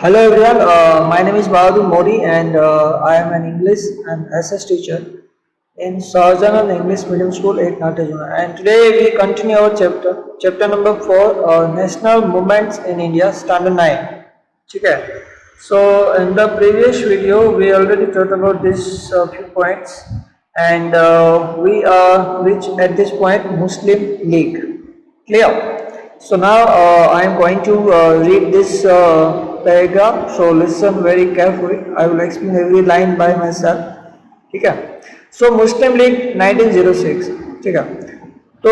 Hello everyone, my name is Bahadur Modi and I am an English and SS teacher in Sarjan English Medium School at Natajuna. And today we continue our chapter number 4, National Movements in India, Standard 9. Okay. So in the previous video we already talked about this few points and we are reached at this point Muslim League. Clear? So now I am going to read this paragraph. So listen very carefully. I will explain every line by myself. ठीक है? So Muslim League 1906. ठीक है? तो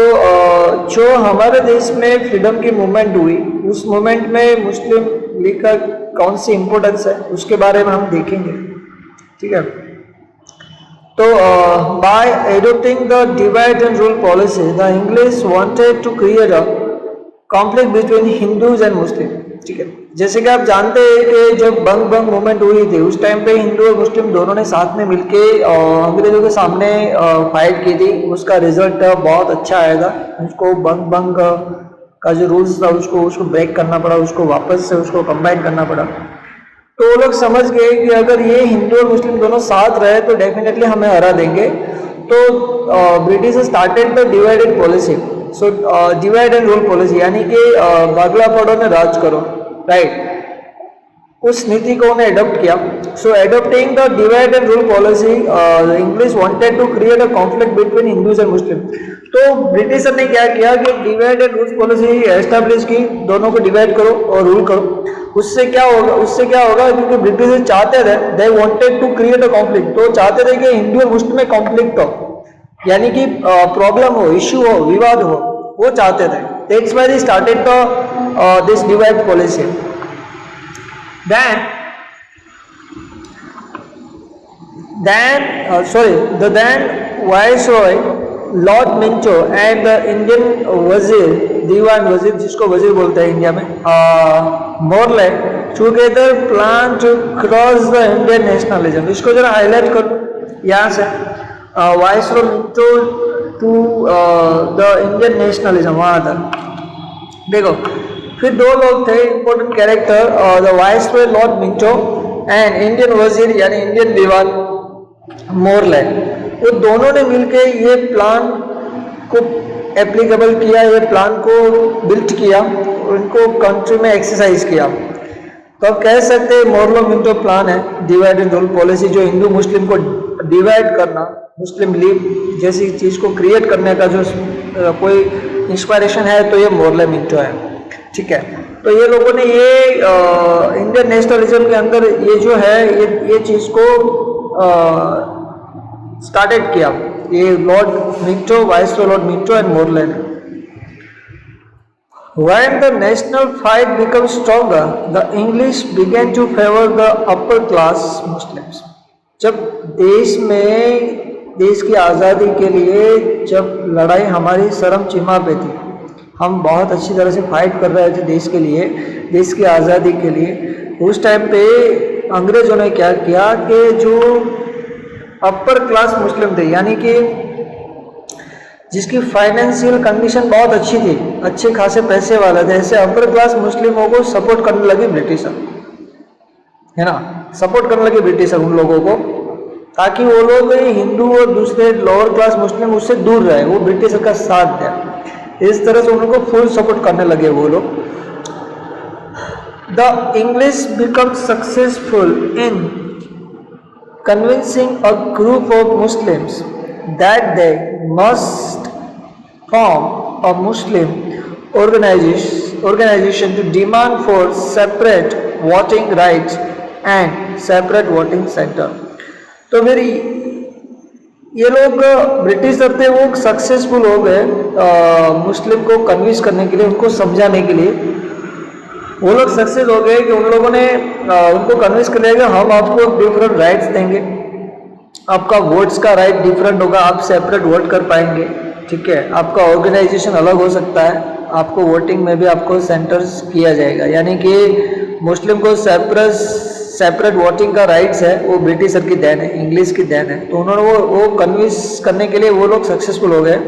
जो हमारे देश में freedom की मूवमेंट हुई, उस मूवमेंट में मुस्लिम लीग का कौन सी इम्पोर्टेंस है, उसके बारे में हम देखेंगे. ठीक है? So, by adopting the divide and rule policy, the English wanted to create a conflict between Hindus and Muslims. ठीक है, जैसे कि आप जानते हैं कि जब बंग मूवमेंट हुई थी उस टाइम पे हिंदू और मुस्लिम दोनों ने साथ में मिलके अंग्रेजों के सामने फाइट की थी. उसका रिजल्ट बहुत अच्छा आया था. उसको बंग का जो रूल्स था उसको ब्रेक करना पड़ा, उसको वापस से उसको कंबाइन करना पड़ा. तो वो लोग समझ गए कि अगर ये हिंदू और मुस्लिम दोनों साथ रहे तो डेफिनेटली हमें हरा देंगे. तो British started the divided policy. So divide and rule policy यानी कि बागला पड़ो ने राज करो, राइट. उस नीति को उन्हें एडॉप्ट किया. So adopting the divide and rule policy English wanted to create a conflict between Hindus and Muslim. तो ब्रिटिशर ने क्या किया कि divide and rule policy establish की, दोनों को डिवाइड करो और रूल करो. उससे क्या होगा क्योंकि ब्रिटिश चाहते थे, they wanted to create a conflict. तो चाहते थे कि हिंदू और मुस्लिम में कॉन्फ्लिक्ट हो, यानी कि प्रॉब्लम हो, इश्यू हो, विवाद हो, वो चाहते थे. That's why they started this divide policy. Then Viceroy Lord Minto and the Indian वजीर, दीवान वजीर जिसको वजीर बोलते हैं इंडिया में, Morley together plan to cross the Indian nationalism. इसको जरा हाईलाइट करो यहाँ से. Viceroy Minto to the Indian nationalism, वहाँ तक देखो. फिर दो लोग थे important character, the viceroy Lord Minto and Indian वजीर यानी इंडियन दीवान मोरले. वो दोनों ने मिलकर ये प्लान को एप्लीकेबल किया, ये प्लान को बिल्ट किया, उनको कंट्री में एक्सरसाइज किया. तो आप कह सकते हैं मोरलो मिंटो प्लान है डिवाइड एंड रूल पॉलिसी, जो हिंदू मुस्लिम को डिवाइड करना, मुस्लिम लीग जैसी चीज़ को क्रिएट करने का जो कोई इंस्पायरेशन है, तो ये मोरलो मिंटो है. ठीक है. तो ये लोगों ने ये इंडियन नेशनलिज्म के अंदर ये जो है ये चीज़ को स्टार्टेड किया, ये Lord Minto, viceroy Lord Minto and Morley ने. When the national fight became stronger, the English began to favor the upper class Muslims. जब देश की आज़ादी के लिए जब लड़ाई हमारी सरम चिमा पे थी, हम बहुत अच्छी तरह से फाइट कर रहे थे देश के लिए, देश की आज़ादी के लिए. उस टाइम पे अंग्रेजों ने क्या किया कि जो अपर क्लास मुस्लिम थे, यानी कि जिसकी फाइनेंशियल कंडीशन बहुत अच्छी थी, अच्छे खासे पैसे वाले थे, ऐसे अपर क्लास मुस्लिमों को सपोर्ट करने लगे ब्रिटिशर, है ना. सपोर्ट करने लगे ब्रिटिशर उन लोगों को, ताकि वो लोग हिंदू और दूसरे लोअर क्लास मुस्लिम उससे दूर रहे, वो ब्रिटिशर का साथ दें. इस तरह से उनको फुल सपोर्ट करने लगे वो लोग. The English become successful in convincing a group of Muslims that they must form a Muslim organization to demand for separate voting rights and separate voting center. तो फिर ये लोग ब्रिटिशर थे, वो सक्सेसफुल हो गए मुस्लिम को कन्विंस करने के लिए, उनको समझाने के लिए. वो लोग सक्सेस हो गए कि उन लोगों ने उनको कन्विंस कर लिया कि हम आपको डिफरेंट राइट्स देंगे, आपका वोट्स का राइट डिफरेंट होगा, आप सेपरेट वोट कर पाएंगे. ठीक है. आपका ऑर्गेनाइजेशन अलग हो सकता है, आपको वोटिंग में भी आपको सेंटर्स किया जाएगा, यानी कि मुस्लिम को सेपरेट वोटिंग का राइट्स है, वो ब्रिटिशर की देन है, इंग्लिश की देन है. तो उन्होंने वो कन्विंस करने के लिए वो लोग सक्सेसफुल हो गए.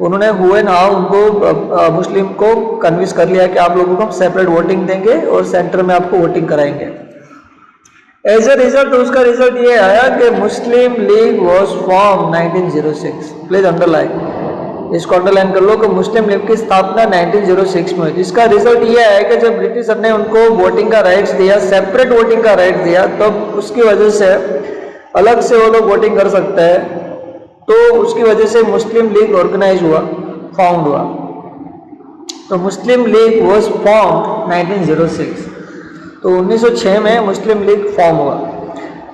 उन्होंने हुए ना उनको मुस्लिम को कन्विंस कर लिया कि आप लोगों को हम सेपरेट वोटिंग देंगे और सेंटर में आपको वोटिंग कराएंगे. एज अ रिजल्ट उसका रिजल्ट ये आया कि Muslim League was form 1906। Please underline, इसको अंडरलाइन कर लो कि मुस्लिम लीग की स्थापना 1906 में हुई। जिसका रिजल्ट ये है कि जब ब्रिटिशर ने उनको वोटिंग का राइट्स दिया, सेपरेट वोटिंग का राइट दिया, तब उसकी वजह से अलग से वो लोग वोटिंग कर सकते हैं, तो उसकी वजह से मुस्लिम लीग ऑर्गेनाइज हुआ, फाउंड हुआ। तो मुस्लिम लीग वॉज फॉर्म 1906। तो 1906 में मुस्लिम लीग फॉर्म हुआ।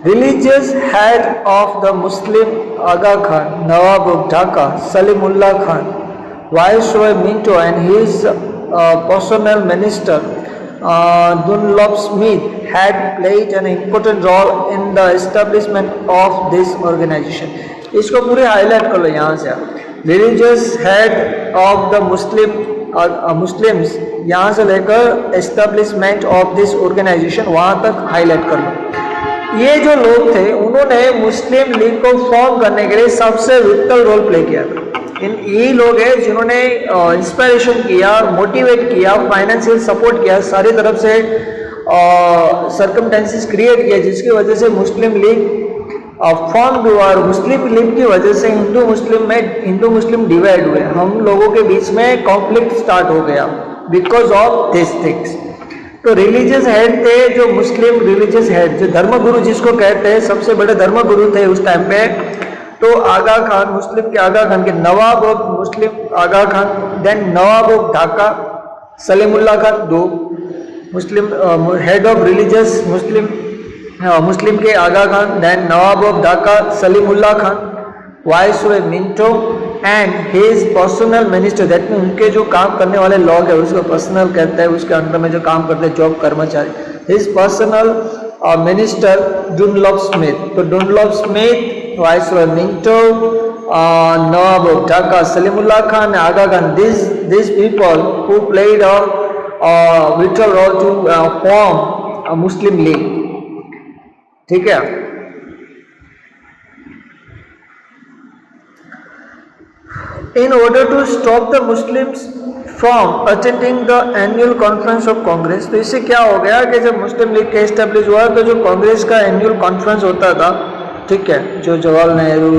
Religious head of the Muslim Aga Khan, Nawab of Dhaka, Salimullah Khan, Viceroy Minto and his personal minister Dunlop Smith had played an important role in the establishment of this organization. इसको पूरे highlight कर लो यहाँ से। Religious head of the Muslims यहाँ से लेकर establishment of this organization वहाँ तक हाईलाइट कर लो। ये जो लोग थे उन्होंने मुस्लिम लीग को फॉर्म करने के लिए सबसे विटल रोल प्ले किया था। यही लोग हैं जिन्होंने इंस्पिरेशन किया, मोटिवेट किया, फाइनेंशियल सपोर्ट किया, सारी तरफ से सर्कमस्टेंसेस क्रिएट किया, जिसकी वजह से मुस्लिम लीग फॉर्म हुआ। और मुस्लिम लीग की वजह से हिंदू मुस्लिम डिवाइड हुए, हम लोगों के बीच में कॉन्फ्लिक्ट स्टार्ट हो गया बिकॉज ऑफ दिस थिंग्स। तो रिलीजियस हेड थे जो मुस्लिम रिलीजियस हेड, जो धर्मगुरु जिसको कहते हैं, सबसे बड़े धर्मगुरु थे उस टाइम पे। तो आगा खान, मुस्लिम के आगा खान के nawab of Muslim Aga Khan, then nawab of Dhaka Salimullah Khan, दो Muslim head of religious Muslim के Aga Khan, then nawab of Dhaka Salimullah Khan, viceroy Minto and his personal minister, that mean उनके जो काम करने वाले लोग हैं उसको पर्सनल कहते हैं, उसके अंडर में जो काम करते हैं जॉब कर्मचारी, his personal minister Dunlop Smith. तो Dunlop Smith, viceroy Minto, nawab of Dhaka Salimullah Khan, Aga Khan, this people who played a vital role to form a Muslim League. ठीक है। In order to stop the Muslims from attending the annual conference of Congress, तो इससे क्या हो गया कि जब मुस्लिम लीग के एस्टेब्लिश हुआ तो जो कांग्रेस का एनुअल कॉन्फ्रेंस होता था, ठीक है, जो जवाहरलाल नेहरू,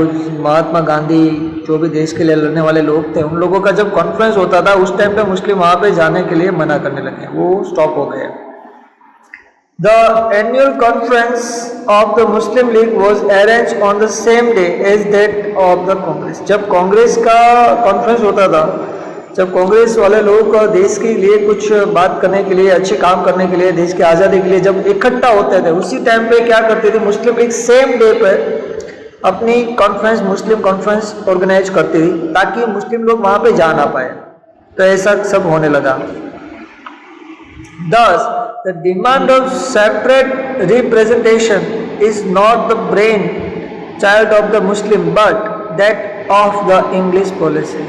महात्मा गांधी, जो भी देश के लिए लड़ने वाले लोग थे, उन लोगों का जब कॉन्फ्रेंस होता था उस टाइम पे मुस्लिम वहाँ पे जाने के लिए मना करने लगे, वो स्टॉप हो गए। The annual conference of the Muslim League was arranged on the same day as that of the Congress. जब कांग्रेस का कॉन्फ्रेंस होता था, जब कांग्रेस वाले लोग देश के लिए कुछ बात करने के लिए, अच्छे काम करने के लिए, देश की आज़ादी के लिए जब इकट्ठा होते थे, उसी टाइम पे क्या करते थे, मुस्लिम लीग सेम डे पर अपनी कॉन्फ्रेंस, मुस्लिम कॉन्फ्रेंस ऑर्गेनाइज करती थी ताकि मुस्लिम लोग वहाँ पे जा ना पाए। तो ऐसा सब होने लगा। Thus, the demand of separate representation is not the brain child of the Muslim, but that of the English policy.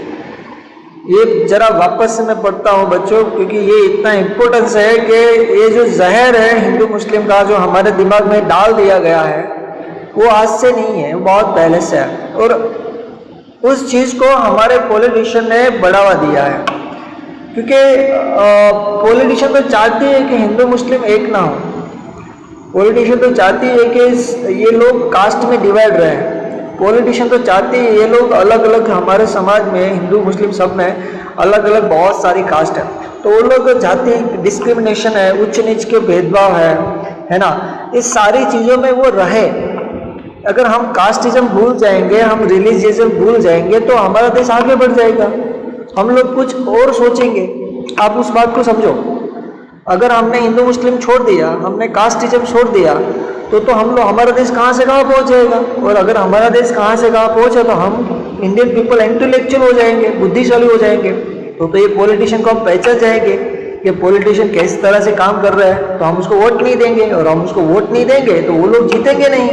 ये जरा वापस से मैं पढ़ता हूँ बच्चों, क्योंकि ये इतना इम्पोर्टेंस है कि ये जो जहर है हिंदू मुस्लिम का जो हमारे दिमाग में डाल दिया गया है, वो आज से नहीं है, वो बहुत पहले से है। और उस चीज़ को हमारे पॉलिटिशियन ने बढ़ावा दिया है, क्योंकि पॉलिटिशियन तो चाहती है कि हिंदू मुस्लिम एक ना हो। पॉलिटिशियन तो चाहती है कि ये लोग कास्ट में डिवाइड रहे। पॉलिटिशियन तो चाहती है ये लोग अलग अलग, हमारे समाज में हिंदू मुस्लिम सब में अलग अलग बहुत सारी कास्ट है, तो वो लोग चाहते हैं डिस्क्रिमिनेशन है, उच्च नीच के भेदभाव है ना, इस सारी चीज़ों में वो रहे। अगर हम कास्टिज्म भूल जाएंगे, हम रिलीजियज्म भूल जाएंगे, तो हमारा देश आगे बढ़ जाएगा। हम लोग कुछ और सोचेंगे। आप उस बात को समझो, अगर हमने हिंदू मुस्लिम छोड़ दिया, हमने कास्टिज्म छोड़ दिया, तो हम लोग, हमारा देश कहाँ से कहाँ पहुँच जाएगा। और अगर हमारा देश कहाँ से कहाँ पहुँचे तो हम इंडियन पीपल इंटेलेक्चुअल हो जाएंगे, बुद्धिशाली हो जाएंगे। तो ये पॉलिटिशियन को हम पहचान जाएंगे कि पॉलिटिशियन किस तरह से काम कर रहा है, तो हम उसको वोट नहीं देंगे, और हम उसको वोट नहीं देंगे तो वो लोग जीतेंगे नहीं।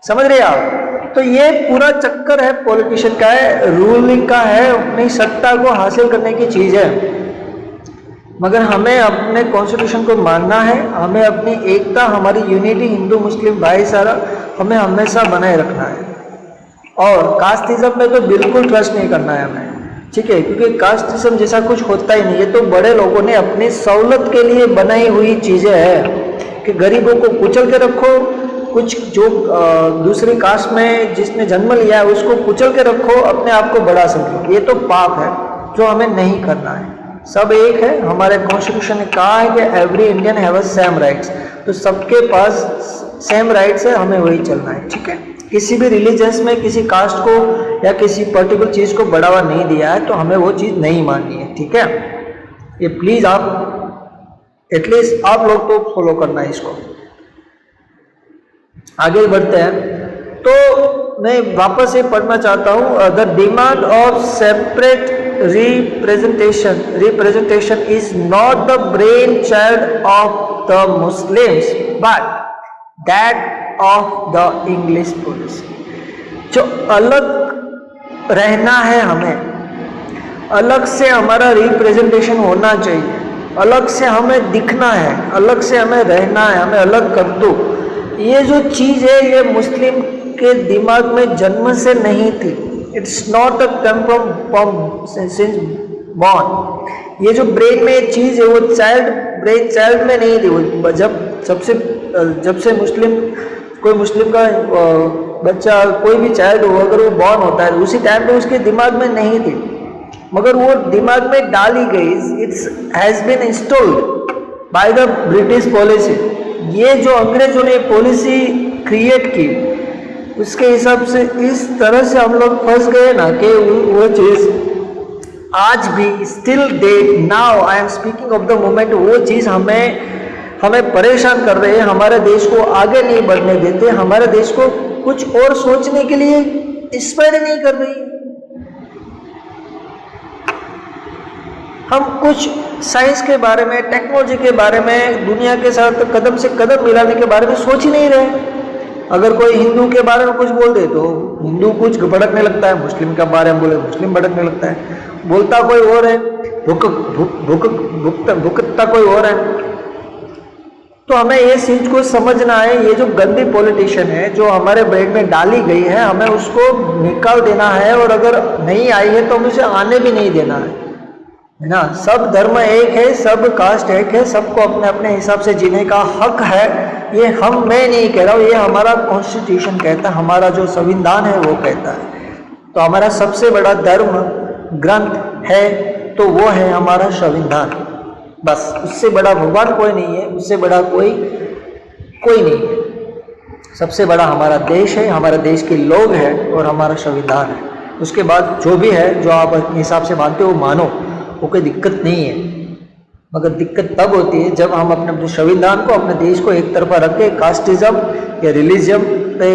समझ रहे आप? तो ये पूरा चक्कर है पॉलिटिशियन का है, रूलिंग का है, अपनी सत्ता को हासिल करने की चीज़ है। मगर हमें अपने कॉन्स्टिट्यूशन को मानना है, हमें अपनी एकता, हमारी यूनिटी, हिंदू मुस्लिम भाईचारा हमें हमेशा बनाए रखना है। और कास्टिज्म में तो बिल्कुल ट्रस्ट नहीं करना है हमें, ठीक है, क्योंकि कास्टिज्म जैसा कुछ होता ही नहीं। ये तो बड़े लोगों ने अपनी सहूलत के लिए बनाई हुई चीज़ें हैं कि गरीबों को कुचल के रखो, कुछ जो दूसरी कास्ट में जिसने जन्म लिया है उसको कुचल के रखो, अपने आप को बड़ा समझो, ये तो पाप है जो हमें नहीं करना है। सब एक है, हमारे कॉन्स्टिट्यूशन ने कहा है कि every Indian have a same rights, तो सबके पास सेम राइट्स है, हमें वही चलना है, ठीक है। किसी भी रिलीजियस में किसी कास्ट को या किसी पर्टिकुलर चीज़ को बढ़ावा नहीं दिया है तो हमें वो चीज़ नहीं माननी है, ठीक है। ये प्लीज़ आप एटलीस्ट आप लोग तो फॉलो करना है इसको। आगे बढ़ते हैं, तो मैं वापस ये पढ़ना चाहता हूँ, the demand of separate representation is not the brainchild of the Muslims but that of the English policy। जो अलग रहना है, हमें अलग से हमारा रिप्रेजेंटेशन होना चाहिए, अलग से हमें दिखना है, अलग से हमें रहना है, हमें अलग कर दो। ये जो चीज़ है ये मुस्लिम के दिमाग में जन्म से नहीं थी। It's not a come from since born. ये जो ब्रेन में एक चीज़ है वो ब्रेन चाइल्ड में नहीं थी। वो जब से कोई मुस्लिम का बच्चा, कोई भी चाइल्ड हो, अगर वो बॉर्न होता है उसी टाइम पे उसके दिमाग में नहीं थी, मगर वो दिमाग में डाली गई। It's has been installed by the British policy. ये जो अंग्रेजों ने पॉलिसी क्रिएट की उसके हिसाब से इस तरह से हम लोग फंस गए ना कि वो चीज़ आज भी still day now I am speaking of the moment, वो चीज़ हमें परेशान कर रहे हैं, हमारे देश को आगे नहीं बढ़ने देते, हमारे देश को कुछ और सोचने के लिए इंस्पायर नहीं कर रही। हम कुछ साइंस के बारे में, टेक्नोलॉजी के बारे में, दुनिया के साथ कदम से कदम मिलाने के बारे में सोच ही नहीं रहे। अगर कोई हिंदू के बारे में कुछ बोल दे तो हिंदू कुछ भड़कने लगता है, मुस्लिम के बारे में बोले मुस्लिम भड़कने लगता है, बोलता कोई और है, भुगतता कोई और है। तो हमें ये चीज को समझना है, ये जो गंदी पॉलिटिशियन है जो हमारे ब्रेन में डाली गई है, हमें उसको निकाल देना है, और अगर नहीं आई है तो हमें उसे आने भी नहीं देना है ना। सब धर्म एक है, सब कास्ट एक है, सबको अपने अपने हिसाब से जीने का हक है। ये मैं नहीं कह रहा हूँ, ये हमारा कॉन्स्टिट्यूशन कहता है, हमारा जो संविधान है वो कहता है। तो हमारा सबसे बड़ा धर्म ग्रंथ है तो वो है हमारा संविधान। बस उससे बड़ा भगवान कोई नहीं है, उससे बड़ा कोई नहीं है। सबसे बड़ा हमारा देश है, हमारे देश के लोग हैं और हमारा संविधान है। उसके बाद जो भी है, जो आप अपने हिसाब से मानते हो मानो, वो कोई दिक्कत नहीं है। मगर दिक्कत तब होती है जब हम अपने संविधान को, अपने देश को एक तरफा रख के कास्टिज्म या रिलीजियम पे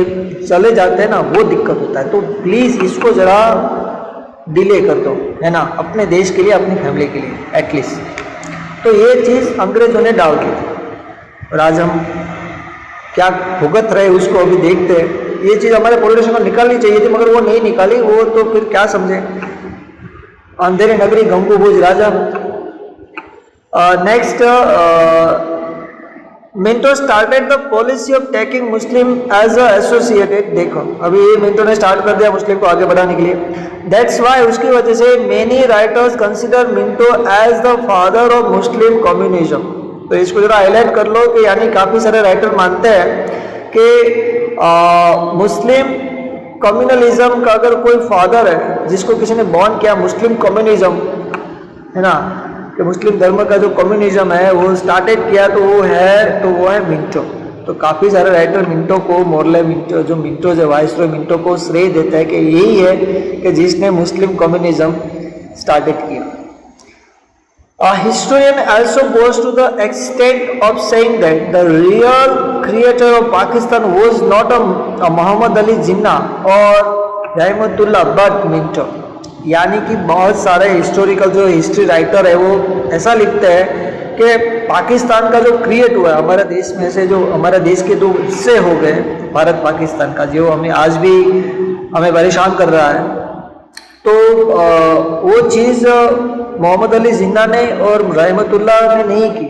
चले जाते हैं ना, वो दिक्कत होता है। तो प्लीज़ इसको ज़रा डिले कर दो, है ना, अपने देश के लिए, अपनी फैमिली के लिए एटलीस्ट। तो ये चीज़ अंग्रेजों ने डाल दी थी और आज हम क्या भुगत रहे उसको अभी देखते हैं। ये चीज़ हमारे पॉलिटिशियन को निकालनी चाहिए थी, मगर वो नहीं निकाली। वो तो फिर क्या समझे, अंधेरे नगरी गंगू भोज राजा। Next, Minto started the policy of taking Muslim as a associated. देखो अभी ये मिंटो ने स्टार्ट कर दिया मुस्लिम को आगे बढ़ाने के लिए। दैट्स वाई, उसकी वजह से many writers consider Minto as the father of Muslim communism. तो इसको जरा हाईलाइट कर लो कि यानी काफ़ी सारे राइटर मानते हैं कि मुस्लिम कम्युनलिज्म का अगर कोई फादर है जिसको किसी ने बॉर्न किया, मुस्लिम कम्युनिज्म है ना, कि मुस्लिम धर्म का जो कम्युनिज्म है वो स्टार्टेड किया, तो वो है मिंटो। तो काफ़ी सारे राइटर मिंटो को, मोरले मिंटो, जो मिंटो जो वाइसरॉय मिंटो को श्रेय देता है कि यही है कि जिसने मुस्लिम कम्युनिज्म स्टार्टेड किया। A historian also goes to the extent of saying that the real creator of Pakistan was not a Muhammad Ali Jinnah or रहमतुल्लाह but मिंटो। यानी कि बहुत सारे हिस्टोरिकल जो हिस्ट्री राइटर है वो ऐसा लिखते हैं कि पाकिस्तान का जो क्रिएट हुआ है हमारे देश में से, जो हमारे देश के दो हिस्से हो गए भारत पाकिस्तान का, जो हमें आज भी हमें परेशान कर रहा है, तो वो चीज़ मोहम्मद अली जिन्ना ने और रहमतुल्लाह ने नहीं की,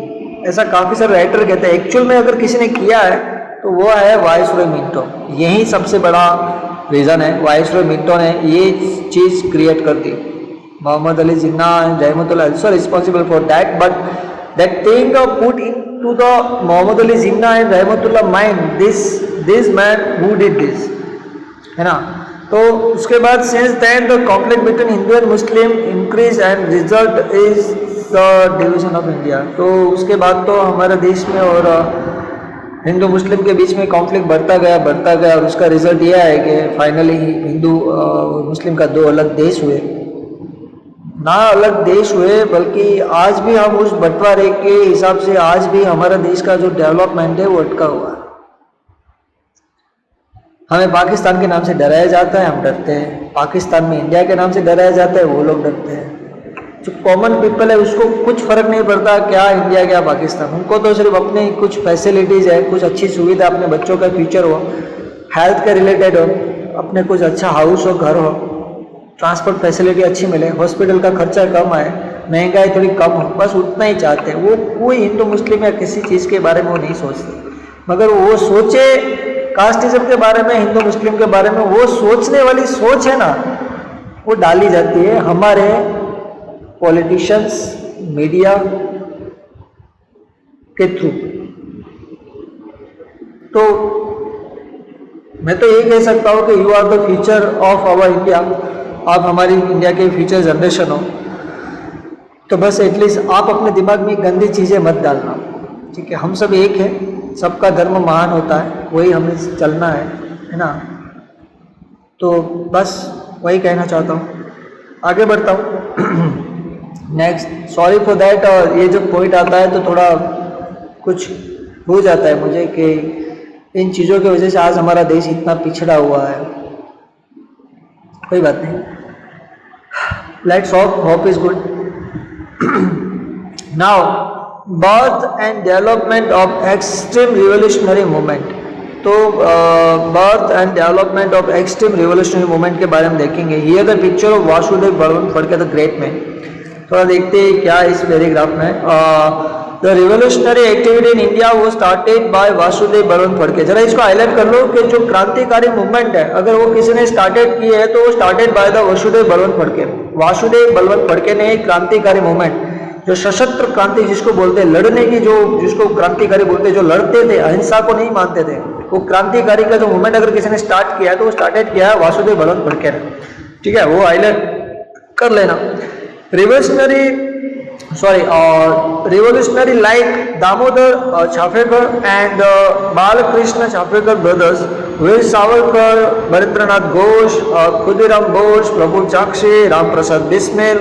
ऐसा काफ़ी सारे राइटर कहते हैं। एक्चुअल में अगर किसी ने किया है तो वो है वाइसरॉय मिंटो। यही सबसे बड़ा रीज़न है, वाइसरॉय मिंटो ने ये चीज़ क्रिएट कर दी। मोहम्मद अली जिन्ना रहमतुल्लाह also responsible for that, but that thing put into the Muhammad Ali Jinnah and Rahmatullah mind, this man who did this, है ना. तो उसके बाद since then the conflict between Hindu and Muslim increase and result is the division of India. तो उसके बाद तो हमारे देश में और हिंदू मुस्लिम के बीच में कॉन्फ्लिक्ट बढ़ता गया और उसका रिजल्ट यह है कि फाइनली हिंदू मुस्लिम का दो अलग देश हुए, ना अलग देश हुए बल्कि आज भी हम उस बंटवारे के हिसाब से आज भी हमारा देश का जो डेवलपमेंट है वो अटका हुआ है. हमें पाकिस्तान के नाम से डराया जाता है, हम डरते हैं. पाकिस्तान में इंडिया के नाम से डराया जाता है, वो लोग डरते हैं. जो कॉमन पीपल है उसको कुछ फ़र्क नहीं पड़ता क्या इंडिया क्या पाकिस्तान, उनको तो सिर्फ अपने कुछ फैसिलिटीज़ है, कुछ अच्छी सुविधा, अपने बच्चों का फ्यूचर हो, हेल्थ के रिलेटेड हो, अपने कुछ अच्छा हाउस हो, घर हो, ट्रांसपोर्ट फैसिलिटी अच्छी मिले, हॉस्पिटल का खर्चा कम आए, महंगाई थोड़ी कम हो, बस उतना ही चाहते हैं. वो कोई हिंदू मुस्लिम या किसी चीज़ के बारे में वो नहीं सोचते. मगर वो सोचे कास्टिज्म के बारे में, हिंदू मुस्लिम के बारे में, वो सोचने वाली सोच है ना, वो डाली जाती है हमारे पॉलिटिशियंस, मीडिया के थ्रू. तो मैं तो यही कह सकता हूँ कि you are the future of our India. आप हमारी इंडिया के फ्यूचर जनरेशन हो, तो बस एटलीस्ट आप अपने दिमाग में गंदी चीज़ें मत डालना, ठीक है. हम सब एक हैं, सबका धर्म महान होता है, वही हमें चलना है ना. तो बस वही कहना चाहता हूँ, आगे बढ़ता हूँ. Next, sorry for that. और ये जो पॉइंट आता है तो थोड़ा कुछ हो जाता है मुझे कि इन चीज़ों की वजह से आज हमारा देश इतना पिछड़ा हुआ है. कोई बात नहीं, let's hope is good. Now, birth and development of extreme revolutionary movement. तो birth and development of extreme revolutionary movement के बारे में देखेंगे. Here the picture of Vasudev Balwant Phadke the great man. थोड़ा देखते हैं क्या इस पैराग्राफ में. The revolutionary activity in India वो स्टार्टेड बाय वासुदेव बळवंत फडके. जरा इसको हाईलाइट कर लो कि जो क्रांतिकारी मूवमेंट है अगर वो किसी ने स्टार्टेड की है तो वो started by the Vasudev Balwant Phadke. Vasudev Balwant Phadke ने एक क्रांतिकारी मूवमेंट, जो सशस्त्र क्रांति जिसको बोलते हैं, लड़ने की, जो जिसको क्रांतिकारी बोलते हैं, जो लड़ते थे, अहिंसा को नहीं मानते थे, वो क्रांतिकारी का जो मूवमेंट अगर किसी ने स्टार्ट किया है तो वो स्टार्टेड किया है वासुदेव बळवंत फडके ने. ठीक है, वो हाईलाइट कर लेना. Revolutionary like Damodar Chapekar and Balakrishna Chapekar brothers, Veer Savarkar, Barindranath Ghosh, Khudiram Bose, Prabhu Chakshi, Ram Prasad Bismil,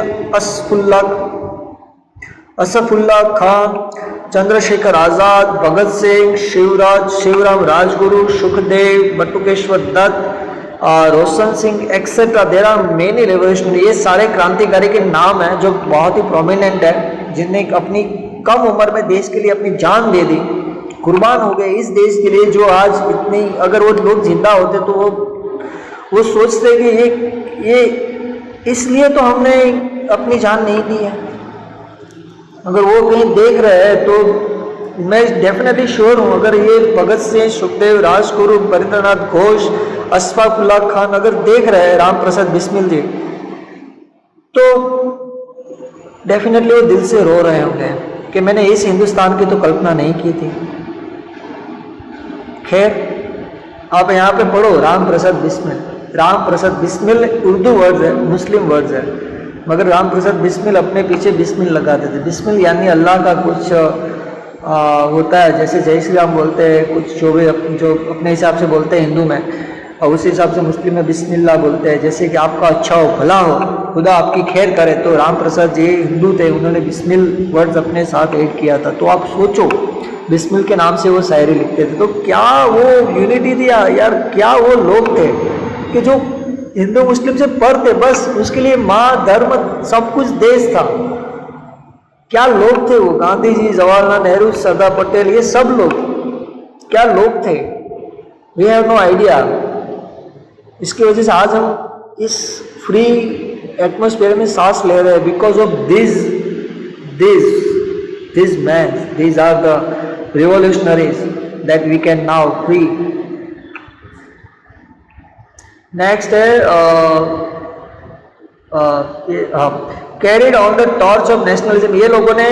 Asafullah Khan, Chandrasekhar Azad, Bhagat Singh, Shivram Rajguru, Sukhdev, Batukeshwar Dutt, Roshan Singh etcetera. There are many revolutionary. ये सारे क्रांतिकारी के नाम हैं जो बहुत ही prominent है, जिनने अपनी कम उम्र में देश के लिए अपनी जान दे दी, कुर्बान हो गए इस देश के लिए. जो आज इतनी, अगर वो लोग जिंदा होते तो वो सोचते कि ये इसलिए तो हमने अपनी जान नहीं दी है. अगर वो कहीं देख रहे हैं तो मैं डेफिनेटली श्योर हूँ, अगर ये भगत सिंह, सुखदेव, राजगुरु, बरिंद्रनाथ घोष, अशफाकुल्ला खान अगर देख रहे हैं, राम प्रसाद बिस्मिल जी, तो डेफिनेटली वो दिल से रो रहे होंगे कि मैंने इस हिंदुस्तान की तो कल्पना नहीं की थी. खैर, आप यहाँ पे पढ़ो राम प्रसाद बिस्मिल. राम प्रसाद बिस्मिल उर्दू वर्ड्स है, मुस्लिम वर्ड्स है, मगर राम प्रसाद बिस्मिल अपने पीछे बिस्मिल लगाते थे. बिस्मिल यानी अल्लाह का कुछ होता है, जैसे जय श्री राम बोलते हैं, कुछ जो अपने हिसाब से बोलते हैं हिंदू में, और उसी हिसाब से मुस्लिम में बिस्मिल्लाह बोलते हैं. जैसे कि आपका अच्छा हो, भला हो, खुदा आपकी खैर करे. तो राम प्रसाद जी हिंदू थे, उन्होंने बिस्मिल वर्ड्स अपने साथ ऐड किया था. तो आप सोचो, बिस्मिल के नाम से वो शायरी लिखते थे. तो क्या वो यूनिटी थी यार, क्या वो लोग थे कि जो हिंदू मुस्लिम से पर थे, बस उसके लिए माँ, धर्म, सब कुछ देश था. क्या लोग थे वो, गांधी जी, जवाहरलाल नेहरू, सरदार पटेल, ये सब लोग क्या लोग थे. We have no idea. इसकी वजह से आज हम इस फ्री एटमॉस्फेयर में सांस ले रहे हैं, because of this man. These are the revolutionaries that we can now free. Next है carried on the torch of nationalism, ये लोगों ने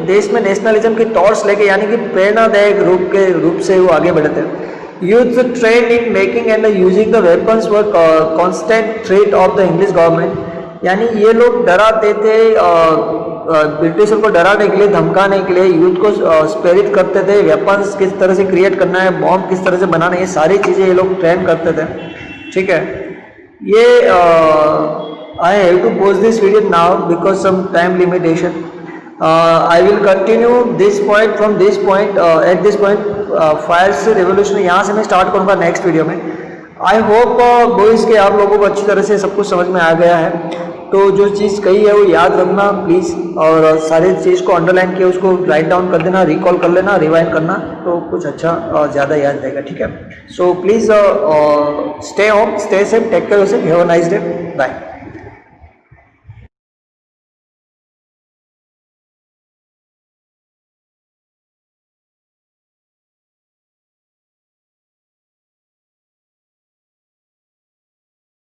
देश में नेशनलिज्म की टॉर्च लेके यानी कि प्रेरणादायक रूप से वो आगे बढ़े थे। Youth trend in making and using the weapons were constant threat of the English government, यानी ये लोग डराते थे, ब्रिटिशर को डराने के लिए, धमकाने के लिए यूथ को प्रेरित करते थे, वेपन्स किस तरह से क्रिएट करना है, बॉम्ब किस तरह से बनाना है, ये सारी चीज़ें ये लोग ट्रेन करते थे। ठीक है, ये I have to pause this video now because some time limitation. I will continue this point from this point at this point fires revolution यहाँ से मैं स्टार्ट करूँगा नेक्स्ट वीडियो में। आई होप बॉयज़ के आप लोगों को अच्छी तरह से सब कुछ समझ में आ गया है। तो जो चीज़ कही है वो याद रखना प्लीज़, और सारी चीज़ को अंडरलाइन किया उसको राइट डाउन कर देना, रिकॉल कर लेना, रिवाइंड करना, तो कुछ अच्छा ज़्यादा याद रहेगा। ठीक है, so please stay home, stay safe, take care yourself, have a nice day, bye.